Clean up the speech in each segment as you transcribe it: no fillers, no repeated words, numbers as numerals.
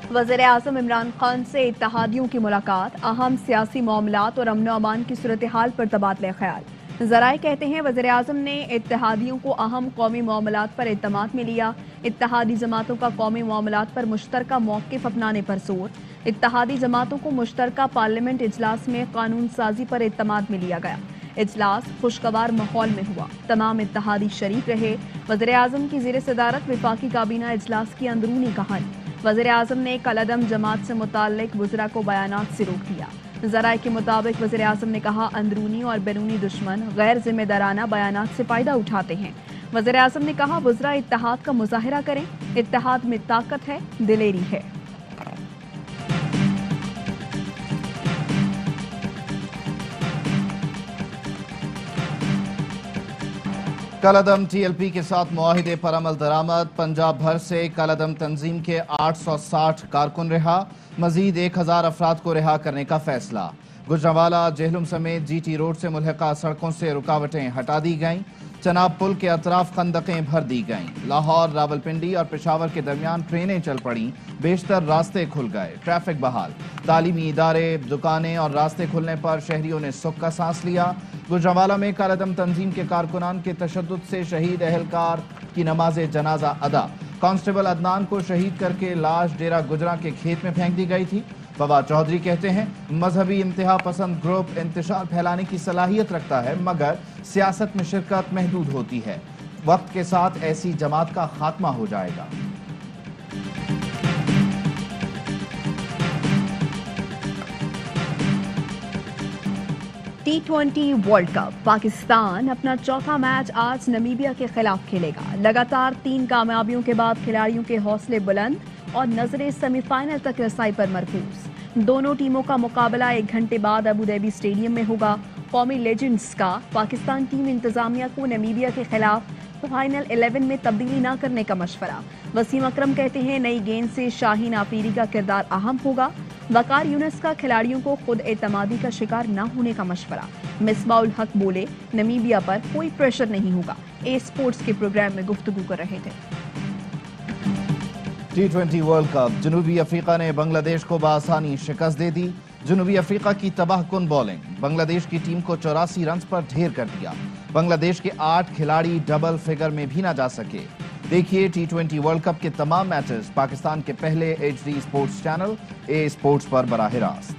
वज़ीर आज़म इमरान खान से इत्तेहादियों की मुलाकात, अहम सियासी मामलात और अमन अमान की सूरत हाल पर तबादला ख्याल। ज़राए कहते हैं वज़ीर आज़म ने इत्तेहादियों को अहम कौमी मामलात पर इत्तेमाद में लिया। इत्तेहादी जमातों का कौमी मामलात पर मुश्तरका मौक़िफ़ अपनाने पर जोर। इत्तेहादी जमातों को मुश्तरका पार्लियामेंट इजलास में कानून साजी पर इत्तेमाद में लिया गया। इजलास खुशगवार माहौल में हुआ, तमाम इत्तेहादी शरीक रहे। वज़ीर आज़म की ज़ेर सदारत विफाकी काबीना इजलास की अंदरूनी कहानी। वज़ीर आज़म ने कलअदम जमात से मुताल्लिक वज़रा को बयानात से रोक दिया। ज़राए के मुताबिक वज़ीर आज़म ने कहा, अंदरूनी और बैरूनी दुश्मन गैर जिम्मेदाराना बयानात से फ़ायदा उठाते हैं। वज़ीर आज़म ने कहा, वज़रा इत्तेहाद का मुज़ाहिरा करें, इत्तेहाद में ताकत है, दिलेरी है। कलअदम टीएलपी के साथ मुआहिदे पर अमल दरामद। पंजाब भर से कलअदम तंजीम के 860 कारकुन रिहा, मजीद 1000 अफराद को रिहा करने का फैसला। गुजरांवाला जेहलुम समेत जीटी रोड से मुल्हिका सड़कों से रुकावटें हटा दी गईं। चनाब पुल के अतराफ खंदकें भर दी गईं। लाहौर, रावलपिंडी और पेशावर के दरमियान ट्रेनें चल पड़ीं, बेशतर रास्ते खुल गए, ट्रैफिक बहाल। तालीमी इदारे, दुकानें और रास्ते खुलने पर शहरियों ने सुख का सांस लिया। गुजरांवाला में कलअदम तंजीम के कारकुनान के तशद्दुद से शहीद अहलकार की नमाज जनाजा अदा। कांस्टेबल अदनान को शहीद करके लाश डेरा गुजरा के खेत में फेंक दी गई थी। फवाद चौधरी कहते हैं, मजहबी इंतहा पसंद ग्रुप इंतशार फैलाने की सलाहियत रखता है, मगर सियासत में शिरकत महदूद होती है। वक्त के साथ ऐसी जमात का खात्मा हो जाएगा। T20 वर्ल्ड कप, पाकिस्तान अपना चौथा मैच आज नमीबिया के खिलाफ खेलेगा। लगातार 3 कामयाबियों के बाद खिलाड़ियों के हौसले बुलंद और नजरें सेमीफाइनल तक रसाई पर मरकूज। दोनों टीमों का मुकाबला 1 घंटे बाद अबू धाबी स्टेडियम में होगा। कौमी लेजेंड्स का पाकिस्तान टीम इंतजामिया को नमीबिया के खिलाफ फाइनल 11 में तब्दीली न करने का मशवरा। वसीम अकरम कहते हैं, नई गेंद से शाहीन आफरीदी का किरदार अहम होगा। वकार यूनुस का खिलाड़ियों को खुद एतमादी का शिकार न होने का मशवरा। मिसबाउल हक बोले, नमीबिया पर कोई प्रेशर नहीं होगा। ए स्पोर्ट्स के प्रोग्राम में गुफ्तगू कर रहे थे। T20 वर्ल्ड कप, जनूबी अफ्रीका ने बांग्लादेश को बआसानी शिकस्त दे दी। जनूबी अफ्रीका की तबाहकुन बॉलिंग, बांग्लादेश की टीम को 84 रन पर ढेर कर दिया। बांग्लादेश के 8 खिलाड़ी डबल फिगर में भी ना जा सके। देखिए T20 वर्ल्ड कप के तमाम मैचेस पाकिस्तान के पहले HD स्पोर्ट्स चैनल ए स्पोर्ट्स पर बराह रास्त।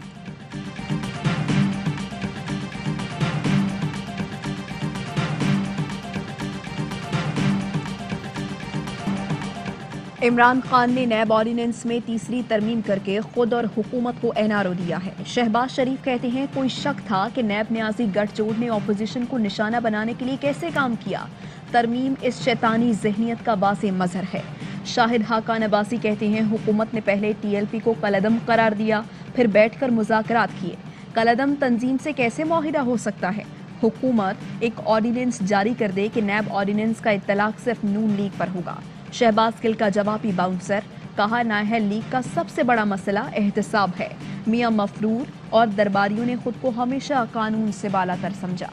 इमरान खान ने नैब ऑर्डिनेंस में तीसरी तरमीम करके खुद और हुकूमत को एनआरओ दिया है। शहबाज शरीफ कहते हैं, कोई शक था कि नैब न्याजी गठजोड़ ने अपोजिशन को निशाना बनाने के लिए कैसे काम किया। तरमीम इस शैतानी जहनियत का वाज़ेह मज़हर है। शाहिद हाकान अब्बासी कहते हैं, हुकूमत ने पहले टीएलपी को कलअदम करार दिया, फिर बैठकर मुज़ाकरात किए। कलअदम तंजीम से कैसे मुआहिदा हो सकता है। हुकूमत एक ऑर्डिनेंस जारी कर दे कि नैब ऑर्डिनेंस का इत्तलाक सिर्फ नून लीग पर होगा। शहबाज गिल का जवाबी बाउंसर, कहा, नाहल लीग का सबसे बड़ा मसला एहतसाब है। मियां मफरूर और दरबारियों ने खुद को हमेशा कानून से बालातर समझा।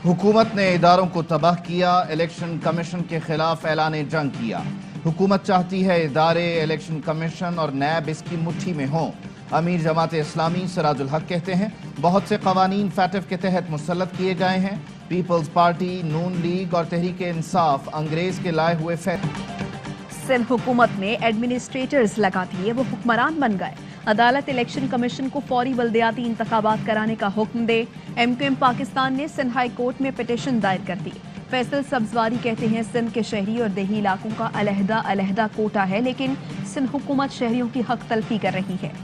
हुकूमत ने इदारों को तबाह किया, इलेक्शन कमीशन के खिलाफ ऐलान जंग किया। हुकूमत चाहती है इदारे, इलेक्शन कमीशन और नैब इसकी मुट्ठी में हों। अमीर जमात इस्लामी सिराजुल हक कहते हैं, बहुत से कवानीन फैटिफ के तहत मुसल्लत किए गए हैं। पीपल्स पार्टी, नून लीग और तहरीक इंसाफ अंग्रेज के लाए हुए सिंध हुकूमत ने एडमिनिस्ट्रेटर्स लगा दिए, वो हुक्मरान बन गए। अदालत इलेक्शन कमीशन को फौरी बल्दियाती इंतखाबात कराने का हुक्म दे। MQM पाकिस्तान ने सिंध हाई कोर्ट में पिटीशन दायर कर दी। फैसल सब्जवारी कहते हैं, सिंध के शहरी और देही इलाकों का अलहदा अलहदा कोटा है, लेकिन सिंध हुकूमत शहरियों की हक तलफी कर रही है।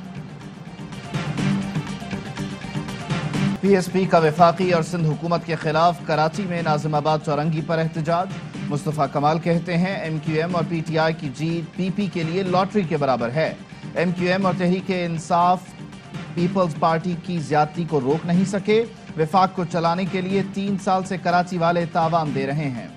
PSP का वफाकी और सिंध हुकूमत के खिलाफ कराची में नाजिमाबाद चौरंगी पर एहतजाज। मुस्तफ़ा कमाल कहते हैं, MQM और PTI की जीत PP के लिए लॉटरी के बराबर है। MQM और तहरीक इंसाफ पीपल्स पार्टी की ज्यादती को रोक नहीं सके। वफाक को चलाने के लिए 3 साल से कराची वाले तावान दे रहे हैं।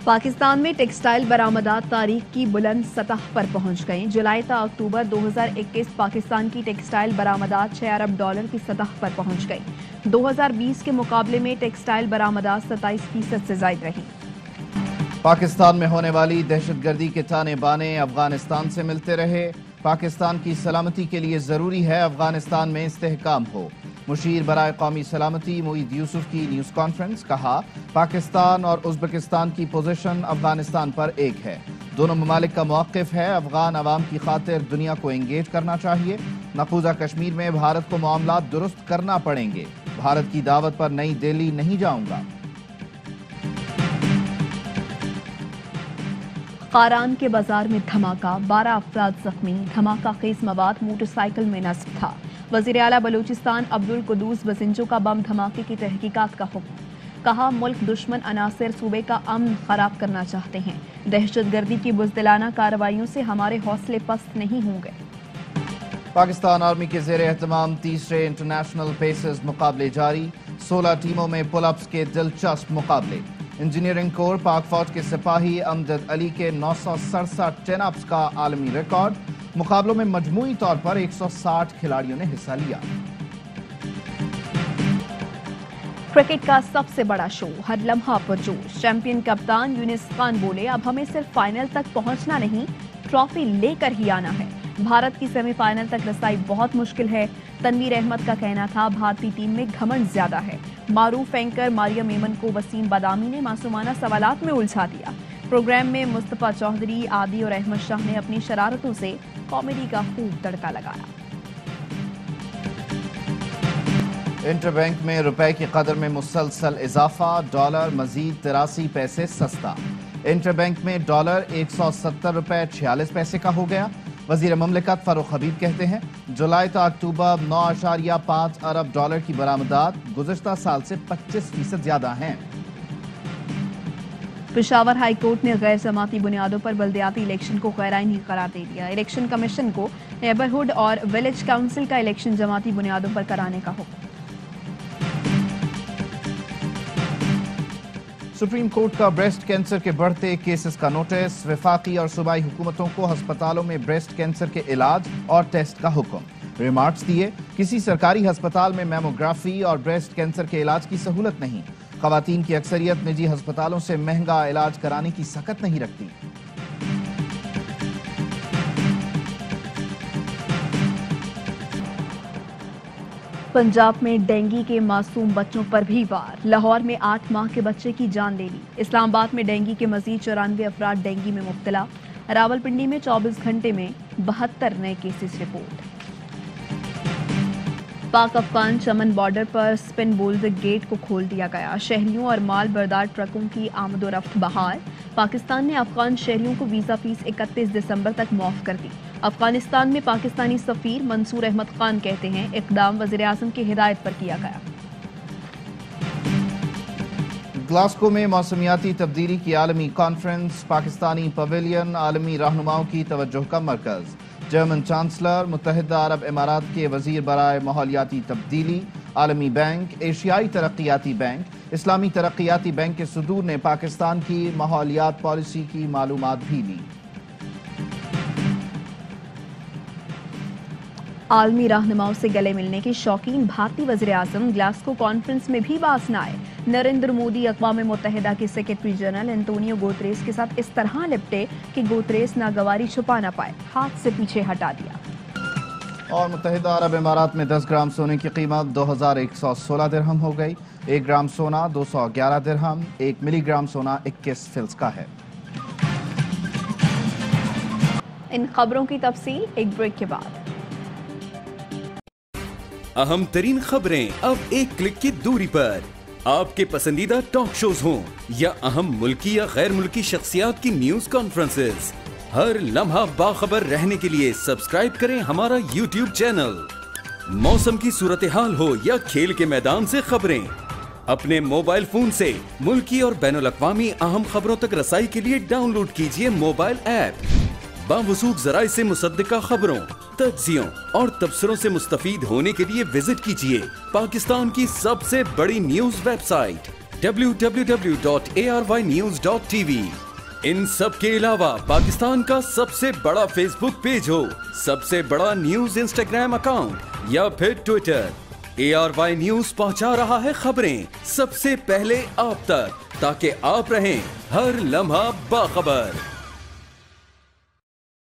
पाकिस्तान में टेक्सटाइल बरामदात तारीख की बुलंद सतह पर पहुंच गई। जुलाई ता अक्टूबर 2021 पाकिस्तान की टेक्सटाइल बरामदात $6 अरब की सतह पर पहुंच गई। 2020 के मुकाबले में टेक्सटाइल बरामदात 27% से ज्यादा रही। पाकिस्तान में होने वाली दहशतगर्दी के ताने बाने अफगानिस्तान से मिलते रहे। पाकिस्तान की सलामती के लिए जरूरी है अफगानिस्तान में इस्तेहकाम हो। मुशीर बराए कौमी सलामती मोईद यूसुफ की न्यूज़ कॉन्फ्रेंस। कहा, पाकिस्तान और उज़्बेकिस्तान की पोजीशन अफगानिस्तान पर एक है। दोनों ममालिक का मौक़िफ़ है अफगान अवाम की खातिर दुनिया को एंगेज करना चाहिए। मक़बूजा कश्मीर में भारत को मामला दुरुस्त करना पड़ेंगे। भारत की दावत पर नई दिल्ली नहीं जाऊंगा। कारान के बाजार में धमाका, 12 अफराद जख्मी। धमाका खेज मवाद मोटरसाइकिल में नस्ब था। वज़ीर आला बलूचिस्तान अब्दुल कुद्दूस बसिंजो का बम धमाके की तहकीकात का हुक्म। कहा, मुल्क दुश्मन अनासिर सूबे का अमन खराब करना चाहते हैं। दहशतगर्दी की बुज़दिलाना कार्रवाइयों से हमारे हौसले पस्त नहीं होंगे। पाकिस्तान आर्मी के ज़ेर एहतमाम तीसरे इंटरनेशनल पेसर्स मुकाबले जारी। 16 टीमों में पुलअप्स के दिलचस्प मुकाबले। इंजीनियरिंग कोर पाक फौज के सिपाही अमजद अली के 967 टेन-अप्स का आलमी रिकॉर्ड। मुकाबलों में मजमूई तौर पर 160 खिलाड़ियों ने हिस्सा लिया। क्रिकेट का सबसे बड़ा शो, हर लम्हा पुरजोश। चैंपियन कप्तान यूनिस खान बोले, अब हमें सिर्फ फाइनल तक पहुंचना नहीं, ट्रॉफी लेकर ही आना है। भारत की सेमीफाइनल तक रसाई बहुत मुश्किल है। तनवीर अहमद का कहना था, भारतीय टीम में घमंड ज्यादा है। मारूफ एंकर मारिया मेमन को वसीम बादामी ने मासूमाना सवालात में उलझा दिया। प्रोग्राम में मुस्तफा चौधरी, आदि और अहमद शाह ने अपनी शरारतों से कॉमेडी का खूब तड़का लगाया। इंटरबैंक में रुपए की कदर में मुसलसल इजाफा। डॉलर मजीद 83 पैसे सस्ता। इंटरबैंक में डॉलर 170 रुपए 46 पैसे का हो गया। वजीर ममलिकत फारूक हबीब कहते हैं, जुलाई ता अक्टूबर 9.5 अरब डॉलर की बरामदात गुज़श्ता साल से 25% ज्यादा हैं। पेशावर हाई कोर्ट ने गैर जमाती बुनियादों पर बल्दियाती इलेक्शन को गैर-आईनी करार दे दिया। इलेक्शन कमीशन को नेबरहुड और विलेज काउंसिल का इलेक्शन जमाती बुनियादों पर कराने का हुक्म। सुप्रीम कोर्ट का ब्रेस्ट कैंसर के बढ़ते केसेस का नोटिस। वफाकी और सूबाई हुकूमतों को अस्पतालों में ब्रेस्ट कैंसर के इलाज और टेस्ट का हुक्म। रिमार्क्स दिए, किसी सरकारी अस्पताल में मैमोग्राफी और ब्रेस्ट कैंसर के इलाज की सहूलत नहीं। खवातीन की अक्सरियत निजी अस्पतालों से महंगा इलाज कराने की सकत नहीं रखती। पंजाब में डेंगू के मासूम बच्चों पर भी वार। लाहौर में 8 माह के बच्चे की जान ले ली। इस्लामाबाद में डेंगू के मजीद 94 अफराद डेंगू में मुब्तला। रावलपिंडी में 24 घंटे में 72 नए केसेस रिपोर्ट। पाक अफगान चमन बॉर्डर पर स्पिन बोल्ड गेट को खोल दिया गया। शहरियों और माल बरदार ट्रकों की आमदोरफ्त बहाल। पाकिस्तान ने अफगान शहरियों को वीजा फीस 31 दिसंबर तक माफ कर दी। अफगानिस्तान में पाकिस्तानी सफीर मंसूर अहमद खान कहते हैं, इक़दाम वज़ीर आज़म की हिदायत पर किया गया। ग्लासगो में मौसमियाती तब्दीली की आलमी कॉन्फ्रेंस। पाकिस्तानी पवेलियन आलमी रहनुमाओं की तवज्जो का मरकज। जर्मन चांसलर, मुत्तहिदा अरब इमारात के वजीर बराए माहौलियाती तब्दीली, आलमी बैंक, एशियाई तरक्याती बैंक, इस्लामी तरक्याती बैंक के सदूर ने पाकिस्तान की माहौलियात पॉलिसी की मालूमात भी ली। आलमी रहनुमाओं से गले मिलने के शौकीन भारतीय वज़ीर आज़म ग्लासगो कॉन्फ्रेंस में भी बाज न आए। नरेंद्र मोदी अक़वाम मुत्तहिदा के सेक्रेटरी जनरल एंटोनियो गुतेरेस के साथ इस तरह लिपटे कि गुतेरेस नागवारी छुपा न पाए, हाथ से पीछे हटा दिया। और मुत्तहिदा अरब इमारात में 10 ग्राम सोने की कीमत 2116 दिरहम हो गई। 1 ग्राम सोना 211 दिरहम, 1 मिलीग्राम सोना 21 फिल्स का है। इन खबरों की तफसील एक ब्रेक के बाद। अहम तरीन खबरें अब एक क्लिक की दूरी पर। आपके पसंदीदा टॉक शोज हों या अहम मुल्की या गैर मुल्की शख्सियात की न्यूज कॉन्फ्रेंसेस, हर लम्हा बाखबर रहने के लिए सब्सक्राइब करें हमारा YouTube चैनल। मौसम की सूरत हाल हो या खेल के मैदान से खबरें, अपने मोबाइल फोन से मुल्की और बैनुल-अक़वामी अहम खबरों तक रसाई के लिए डाउनलोड कीजिए मोबाइल ऐप। बावसूख ज़राए से मुसद्दिका खबरों, तज्ज़ियों और तबसरों से मुस्तफ़ीद होने के लिए विजिट कीजिए पाकिस्तान की सबसे बड़ी न्यूज वेबसाइट www.arvnews.tv। इन सब के अलावा पाकिस्तान का सबसे बड़ा फेसबुक पेज हो, सबसे बड़ा न्यूज इंस्टाग्राम अकाउंट या फिर ट्विटर, ARY न्यूज पहुंचा रहा है खबरें सबसे पहले आप तक, ताकि आप रहें हर लम्हा बाखबर।